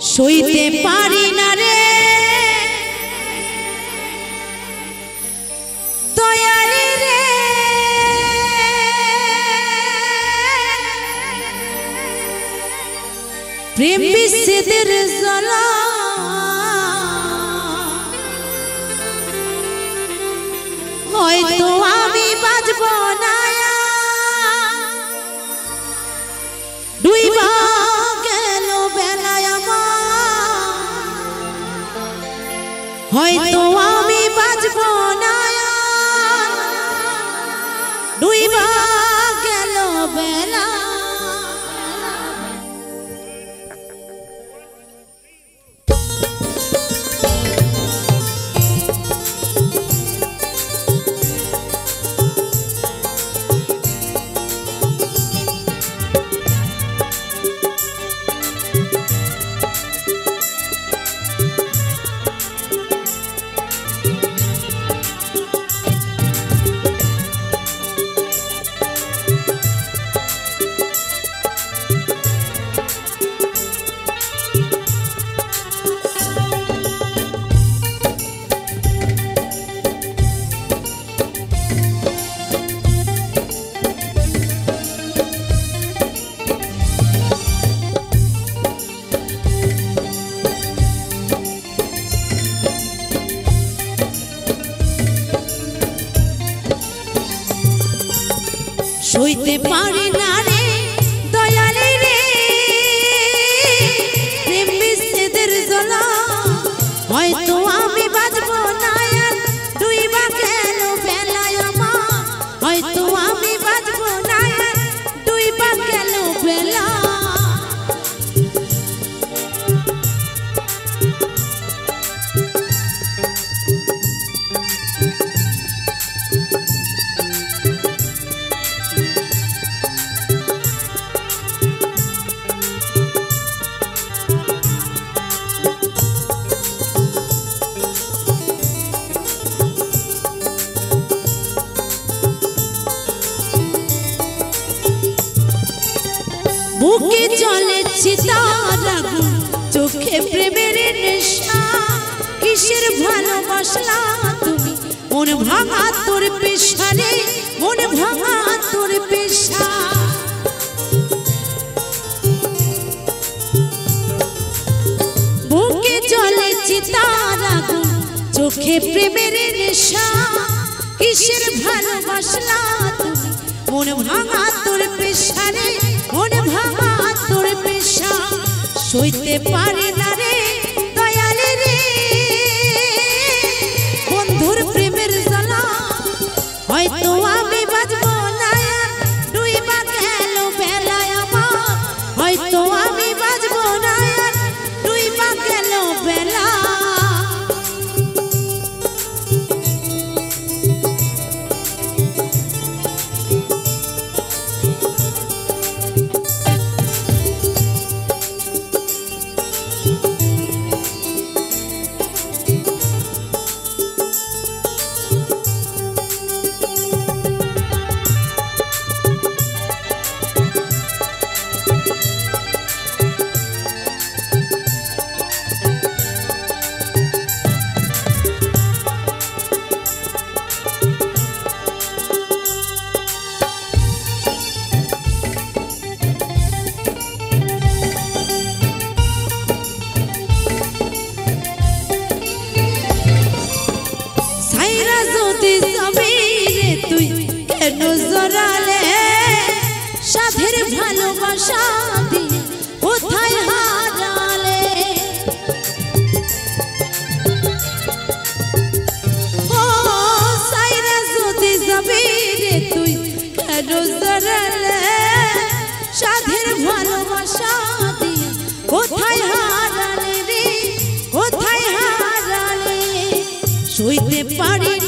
সইতে পারি না রে দয়ালে রে প্রেম বিচ্ছেদের জ্বালা হয়তো আমি বাঁচব না ডুইবা গেল বেলায় আমার হয়তো আমি বাঁচব না ডুইবা গেল বেলা সইতে পারি না রে দয়ালে রে প্রেম বিচ্ছেদের জ্বালা হয়তো আমি বাঁচব না আর ডুইবা গেল বেলায় আমার হয়তো আমি বাঁচব না আর ডুইবা গেল বেলা বুকে জ্বলেছে তার আগুন চোখে প্রেমের নেশা কিসের ভালোবাসলা তুমি মন ভাঙা তোর পেশা রে মন ভাঙা তোর পেশা বুকে জ্বলেছে তার আগুন চোখে প্রেমের নেশা কিসের ভালোবাসলা তুমি মন ভাঙা তোর পেশা রে মন ভাঙা তোর পেশা সইতে পারে না রে দয়ালে রে বন্ধুর প্রেমের জ্বালা হয়তো আমি বাঁচব না ডুইবা গেল বেলায় আমার হয়তো আমি বাঁচব না ডুইবা গেল বেলা তুই কেন জড়ালে সাধের ভালোবাসা দিয়ে কোথায় হারালে ও সাইরা যদি যাবি রে তুই কেন জড়ালে সাধের ভালোবাসা দিয়ে কোথায় হারালে রে কোথায় হারালে সইতে পারি